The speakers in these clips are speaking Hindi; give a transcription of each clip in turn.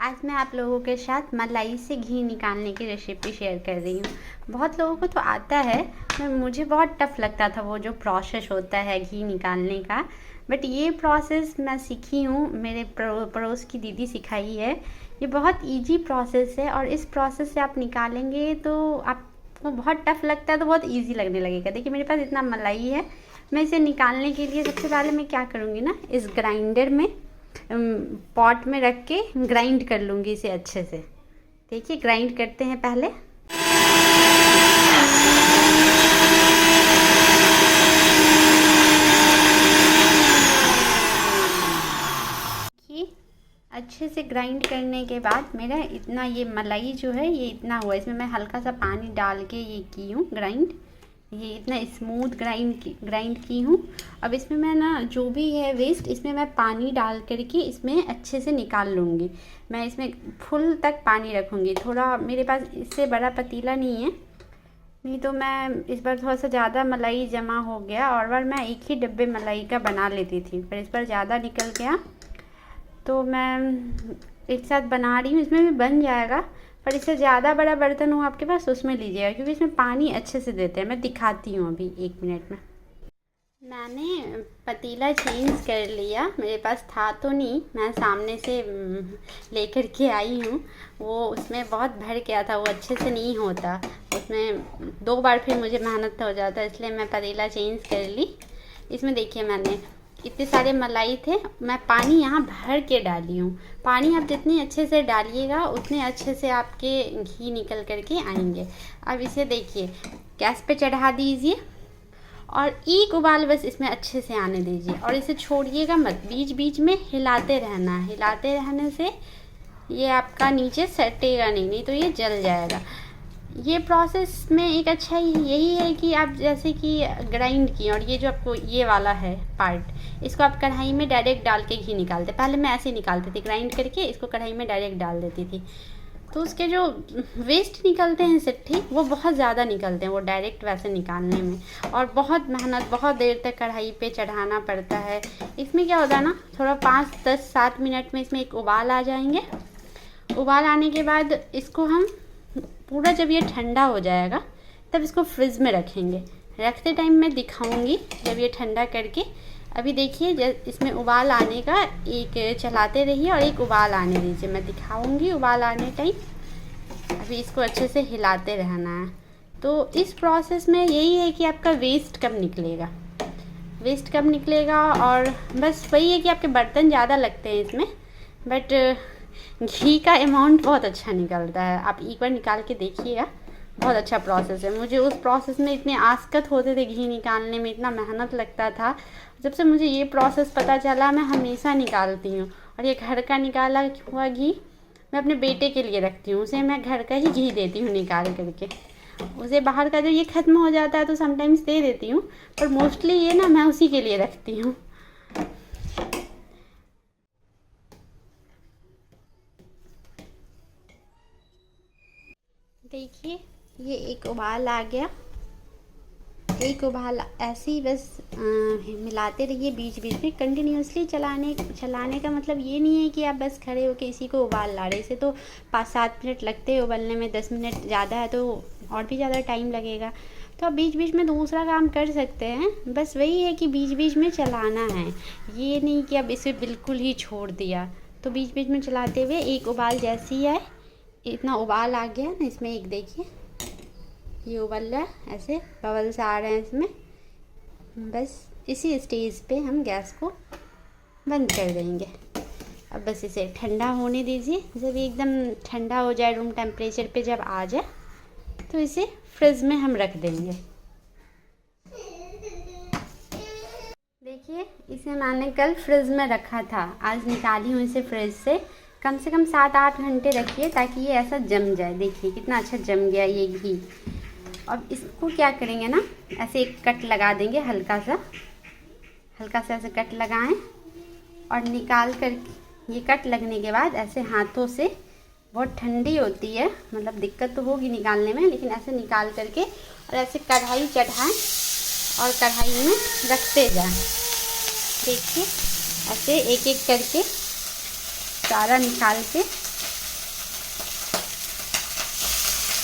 आज मैं आप लोगों के साथ मलाई से घी निकालने की रेसिपी शेयर कर रही हूँ। बहुत लोगों को तो आता है, मुझे बहुत टफ़ लगता था वो जो प्रोसेस होता है घी निकालने का। बट ये प्रोसेस मैं सीखी हूँ, मेरे पड़ोस की दीदी सिखाई है। ये बहुत इजी प्रोसेस है और इस प्रोसेस से आप निकालेंगे तो आपको बहुत टफ़ लगता है तो बहुत इजी लगने लगेगा। देखिए मेरे पास इतना मलाई है। मैं इसे निकालने के लिए सबसे पहले मैं क्या करूँगी ना, इस ग्राइंडर में पॉट में रख के ग्राइंड कर लूँगी इसे अच्छे से। देखिए ग्राइंड करते हैं पहले। अच्छे से ग्राइंड करने के बाद मेरा इतना ये मलाई जो है ये इतना हुआ। इसमें मैं हल्का सा पानी डाल के ये की हूँ ग्राइंड। ये इतना स्मूथ ग्राइंड की हूँ। अब इसमें मैं ना जो भी है वेस्ट इसमें मैं पानी डाल करके इसमें अच्छे से निकाल लूँगी। मैं इसमें फुल तक पानी रखूँगी। थोड़ा मेरे पास इससे बड़ा पतीला नहीं है, नहीं तो मैं इस बार थोड़ा सा ज़्यादा मलाई जमा हो गया। और बार मैं एक ही डब्बे मलाई का बना लेती थी, पर इस बार ज़्यादा निकल गया तो मैं एक साथ बना रही हूँ। इसमें भी बन जाएगा, पर इससे ज़्यादा बड़ा बर्तन हो आपके पास उसमें लीजिएगा, क्योंकि इसमें पानी अच्छे से देते हैं। मैं दिखाती हूँ अभी 1 मिनट में। मैंने पतीला चेंज कर लिया, मेरे पास था तो नहीं, मैं सामने से लेकर के आई हूँ। वो उसमें बहुत भर गया था, वो अच्छे से नहीं होता उसमें। 2 बार फिर मुझे मेहनत हो जाता, इसलिए मैं पतीला चेंज कर ली। इसमें देखिए मैंने इतने सारे मलाई थे, मैं पानी यहाँ भर के डाली हूँ। पानी आप जितनी अच्छे से डालिएगा उतने अच्छे से आपके घी निकल कर के आएंगे। अब इसे देखिए गैस पे चढ़ा दीजिए और एक उबाल बस इसमें अच्छे से आने दीजिए और इसे छोड़िएगा मत। बीच बीच में हिलाते रहना है। हिलाते रहने से ये आपका नीचे सटेगा नहीं तो ये जल जाएगा। ये प्रोसेस में एक अच्छा यही है कि आप जैसे कि ग्राइंड किए और ये जो आपको ये वाला है पार्ट, इसको आप कढ़ाई में डायरेक्ट डाल के घी निकालते। पहले मैं ऐसे निकालती थी, ग्राइंड करके इसको कढ़ाई में डायरेक्ट डाल देती थी, तो उसके जो वेस्ट निकलते हैं सिट्ठी वो बहुत ज़्यादा निकलते हैं वो डायरेक्ट वैसे निकालने में। और बहुत मेहनत, बहुत देर तक कढ़ाई पे चढ़ाना पड़ता है। इसमें क्या होता है ना, थोड़ा 5, 10, 7 मिनट में इसमें एक उबाल आ जाएंगे। उबाल आने के बाद इसको हम पूरा जब ये ठंडा हो जाएगा तब इसको फ्रिज में रखेंगे। रखते टाइम मैं दिखाऊंगी जब ये ठंडा करके। अभी देखिए जब इसमें उबाल आने का, एक चलाते रहिए और एक उबाल आने दीजिए, मैं दिखाऊंगी उबाल आने टाइम। अभी इसको अच्छे से हिलाते रहना है। तो इस प्रोसेस में यही है कि आपका वेस्ट कम निकलेगा और बस वही है कि आपके बर्तन ज़्यादा लगते हैं इसमें, बट घी का अमाउंट बहुत अच्छा निकलता है। आप एक बार निकाल के देखिएगा, बहुत अच्छा प्रोसेस है। मुझे उस प्रोसेस में इतने आसकत होते थे घी निकालने में, इतना मेहनत लगता था। जब से मुझे ये प्रोसेस पता चला मैं हमेशा निकालती हूँ। और ये घर का निकाला हुआ घी मैं अपने बेटे के लिए रखती हूँ, उसे मैं घर का ही घी देती हूँ निकाल करके। उसे बाहर का जब ये ख़त्म हो जाता है तो समटाइम्स दे देती हूँ, पर मोस्टली ये ना मैं उसी के लिए रखती हूँ। देखिए ये एक उबाल आ गया। एक उबाल ऐसे ही बस मिलाते रहिए बीच बीच में कंटिन्यूसली। चलाने का मतलब ये नहीं है कि आप बस खड़े होकर इसी को उबाल ला रहे। इसे तो 5-7 मिनट लगते हैं उबलने में, 10 मिनट ज़्यादा है तो और भी ज़्यादा टाइम लगेगा। तो आप बीच बीच में दूसरा काम कर सकते हैं। बस वही है कि बीच बीच में चलाना है, ये नहीं कि अब इसे बिल्कुल ही छोड़ दिया। तो बीच बीच में चलाते हुए एक उबाल जैसे ही आए, इतना उबाल आ गया ना इसमें, एक देखिए ये उबल रहा है, ऐसे बबल्स आ रहे हैं इसमें। बस इसी स्टेज पे हम गैस को बंद कर देंगे। अब बस इसे ठंडा होने दीजिए। जब एकदम ठंडा हो जाए, रूम टेम्परेचर पे जब आ जाए तो इसे फ्रिज में हम रख देंगे। देखिए इसे मैंने कल फ्रिज में रखा था, आज निकाली हूँ इसे फ्रिज से। कम से कम 7-8 घंटे रखिए ताकि ये ऐसा जम जाए। देखिए कितना अच्छा जम गया ये घी। अब इसको क्या करेंगे ना, ऐसे एक कट लगा देंगे, हल्का सा ऐसे कट लगाएं और निकाल कर। ये कट लगने के बाद ऐसे हाथों से, बहुत ठंडी होती है मतलब दिक्कत तो होगी निकालने में, लेकिन ऐसे निकाल करके और ऐसे कढ़ाई चढ़ाएं और कढ़ाई में रखते जाएं। देखिए ऐसे एक एक करके सारा निकाल के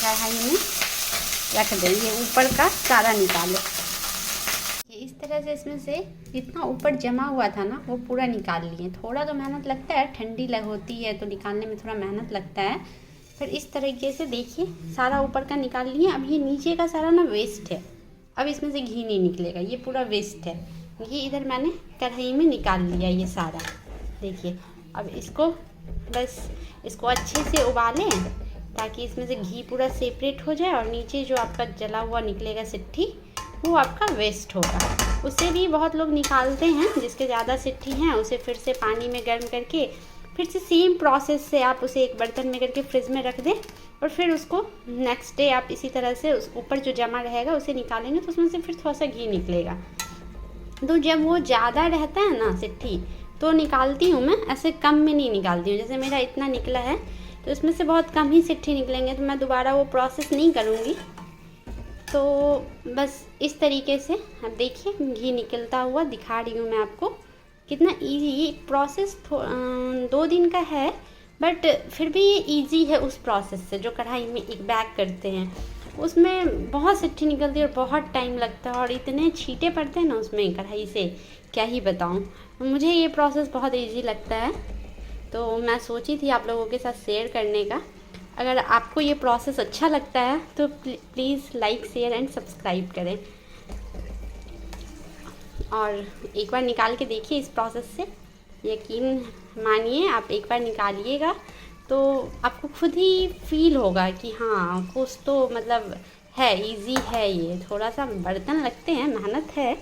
कढ़ाई में रख देंगे, ऊपर का सारा निकालो। इस तरह से इसमें से जितना ऊपर जमा हुआ था ना वो पूरा निकाल लिए। थोड़ा तो मेहनत लगता है, ठंडी होती है तो निकालने में थोड़ा मेहनत लगता है, फिर इस तरीके से देखिए सारा ऊपर का निकाल लिए। अब ये नीचे का सारा ना वेस्ट है, अब इसमें से घी नहीं निकलेगा, ये पूरा वेस्ट है। ये इधर मैंने कढ़ाई में निकाल लिया ये सारा। देखिए अब इसको बस इसको अच्छे से उबालें ताकि इसमें से घी पूरा सेपरेट हो जाए, और नीचे जो आपका जला हुआ निकलेगा सिट्ठी वो आपका वेस्ट होगा। उससे भी बहुत लोग निकालते हैं, जिसके ज़्यादा सिट्ठी हैं उसे फिर से पानी में गर्म करके फिर से सेम प्रोसेस से आप उसे एक बर्तन में करके फ्रिज में रख दें, और फिर उसको नेक्स्ट डे आप इसी तरह से उस ऊपर जो जमा रहेगा उसे निकालेंगे तो उसमें से फिर थोड़ा सा घी निकलेगा। तो जब वो ज़्यादा रहता है ना सिट्ठी तो निकालती हूँ मैं, ऐसे कम में नहीं निकालती हूँ। जैसे मेरा इतना निकला है तो इसमें से बहुत कम ही सिट्ठी निकलेंगे, तो मैं दोबारा वो प्रोसेस नहीं करूँगी। तो बस इस तरीके से अब देखिए घी निकलता हुआ दिखा रही हूँ मैं आपको। कितना इजी ये प्रोसेस 2 दिन का है, बट फिर भी ये इजी है उस प्रोसेस से। जो कढ़ाई में एक बैग करते हैं उसमें बहुत सिट्ठी निकलती है और बहुत टाइम लगता है, और इतने छींटे पड़ते हैं ना उसमें कढ़ाई से, क्या ही बताऊँ। मुझे ये प्रोसेस बहुत इजी लगता है, तो मैं सोची थी आप लोगों के साथ शेयर करने का। अगर आपको ये प्रोसेस अच्छा लगता है तो please like share and subscribe करें, और एक बार निकाल के देखिए इस प्रोसेस से। यकीन मानिए आप एक बार निकालिएगा तो आपको खुद ही फील होगा कि हाँ कुछ तो मतलब है, इजी है। ये थोड़ा सा बर्तन लगते हैं, मेहनत है,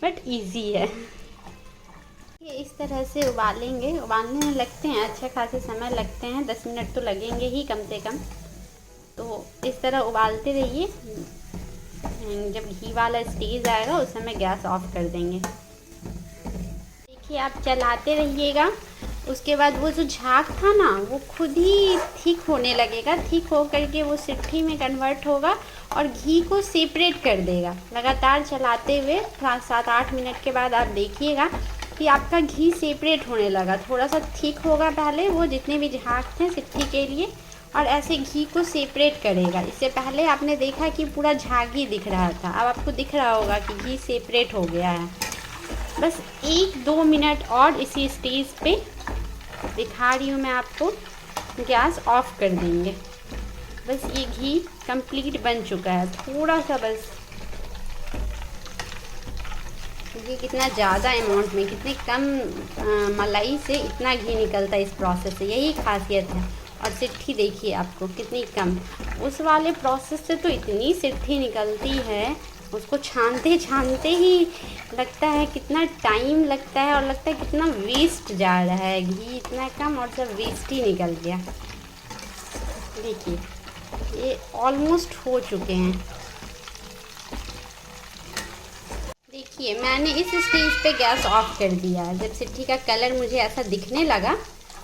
बट इजी है। ये इस तरह से उबालेंगे, उबालने में लगते हैं अच्छे खासे समय लगते हैं, 10 मिनट तो लगेंगे ही कम से कम। तो इस तरह उबालते रहिए, जब घी वाला स्टेज आएगा उस समय गैस ऑफ कर देंगे। देखिए आप चलाते रहिएगा, उसके बाद वो जो झाग था ना वो खुद ही थिक होने लगेगा, थिक हो करके वो सिट्ठी में कन्वर्ट होगा और घी को सेपरेट कर देगा। लगातार चलाते हुए 7-8 मिनट के बाद आप देखिएगा कि आपका घी सेपरेट होने लगा। थोड़ा सा थिक होगा पहले, वो जितने भी झाग थे सिट्ठी के लिए, और ऐसे घी को सेपरेट करेगा। इससे पहले आपने देखा कि पूरा झाग ही दिख रहा था, अब आपको दिख रहा होगा कि घी सेपरेट हो गया है। बस 1-2 मिनट और इसी स्टेज पे दिखा रही हूँ मैं आपको, गैस ऑफ कर देंगे। बस ये घी कंप्लीट बन चुका है, थोड़ा सा बस। ये कितना ज़्यादा अमाउंट में, कितने कम मलाई से इतना घी निकलता है इस प्रोसेस से, यही खासियत है। और सिट्ठी देखिए आपको कितनी कम, उस वाले प्रोसेस से तो इतनी सिट्ठी निकलती है, उसको छानते छानते ही लगता है कितना टाइम लगता है, और लगता है कितना वेस्ट जा रहा है। घी इतना कम और सब वेस्ट ही निकल गया। देखिए ये ऑलमोस्ट हो चुके हैं। देखिए मैंने इस स्टेज पे गैस ऑफ कर दिया। जब सिट्ठी का कलर मुझे ऐसा दिखने लगा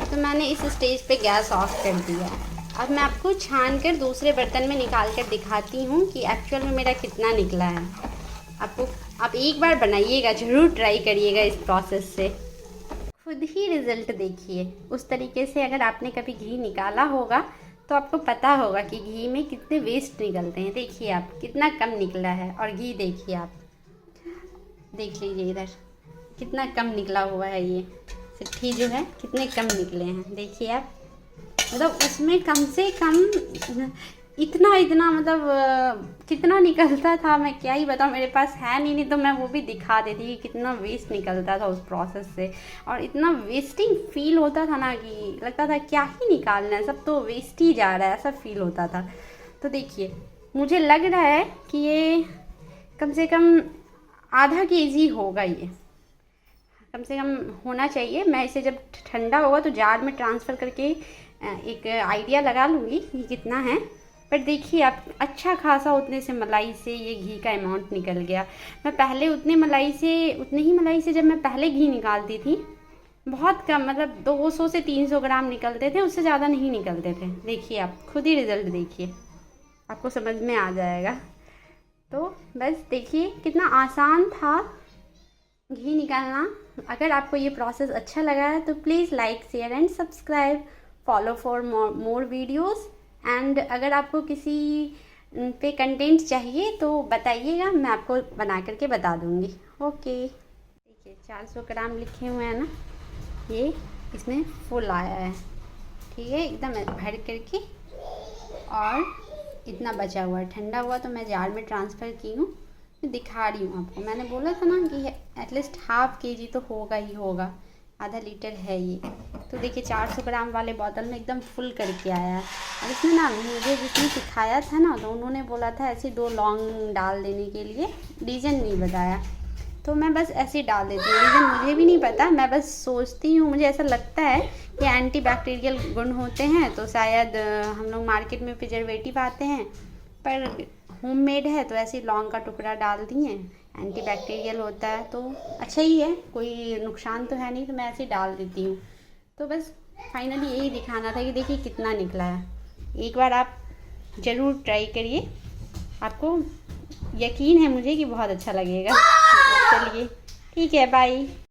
तो मैंने इस स्टेज पे गैस ऑफ कर दिया। अब मैं आपको छान कर दूसरे बर्तन में निकाल कर दिखाती हूँ कि एक्चुअल में मेरा कितना निकला है। आप एक बार बनाइएगा, ज़रूर ट्राई करिएगा इस प्रोसेस से, खुद ही रिज़ल्ट देखिए। उस तरीके से अगर आपने कभी घी निकाला होगा तो आपको पता होगा कि घी में कितने वेस्ट निकलते हैं। देखिए आप कितना कम निकला है, और घी देखिए आप, देख लीजिए इधर कितना कम निकला हुआ है। ये सिट्ठी जो है कितने कम निकले हैं, देखिए आप। मतलब उसमें कम से कम इतना मतलब कितना निकलता था, मैं क्या ही बताऊँ। मेरे पास है नहीं तो मैं वो भी दिखा देती कि कितना वेस्ट निकलता था उस प्रोसेस से। और इतना वेस्टिंग फील होता था ना कि लगता था क्या ही निकालना है, सब तो वेस्ट ही जा रहा है, ऐसा फील होता था। तो देखिए मुझे लग रहा है कि ये कम से कम आधा केजी होगा, ये कम से कम होना चाहिए। मैं इसे जब ठंडा होगा तो जार में ट्रांसफ़र करके एक आइडिया लगा लूँगी कि कितना है। पर देखिए आप अच्छा खासा उतने से मलाई से ये घी का अमाउंट निकल गया। मैं पहले उतनी ही मलाई से जब मैं पहले घी निकालती थी, बहुत कम, मतलब 200 से 300 ग्राम निकलते थे, उससे ज़्यादा नहीं निकलते थे। देखिए आप खुद ही रिज़ल्ट देखिए, आपको समझ में आ जाएगा। तो बस देखिए कितना आसान था घी निकालना। अगर आपको ये प्रोसेस अच्छा लगा है तो please like share and subscribe, follow for more videos. And अगर आपको किसी पे कंटेंट चाहिए तो बताइएगा, मैं आपको बना करके बता दूँगी। ओके, देखिए 400 ग्राम लिखे हुए हैं ना, ये इसमें फुल आया है, ठीक है, एकदम भर करके। और इतना बचा हुआ है, ठंडा हुआ तो मैं जार में ट्रांसफ़र की हूँ, मैं दिखा रही हूँ आपको। मैंने बोला था ना कि एटलीस्ट ½ kg तो होगा ही होगा, आधा लीटर है ये। तो देखिए 400 ग्राम वाले बोतल में एकदम फुल करके आया है। और इसमें ना मुझे जिसने सिखाया था ना, तो उन्होंने बोला था ऐसे 2 लौंग डाल देने के लिए, रीज़न नहीं बताया, तो मैं बस ऐसे ही डाल देती हूँ। रीज़न मुझे भी नहीं पता, मैं बस सोचती हूँ, मुझे ऐसा लगता है कि एंटी बैक्टीरियल गुण होते हैं, तो शायद हम लोग मार्केट में प्रिजर्वेटिव आते हैं, पर होममेड है तो ऐसे लौंग का टुकड़ा डाल दिए, एंटी बैक्टीरियल होता है तो अच्छा ही है, कोई नुकसान तो है नहीं, तो मैं ऐसे ही डाल देती हूँ। तो बस फाइनली यही दिखाना था कि देखिए कितना निकला है। एक बार आप ज़रूर ट्राई करिए, आपको यकीन है मुझे कि बहुत अच्छा लगेगा। चलिए ठीक है, बाय।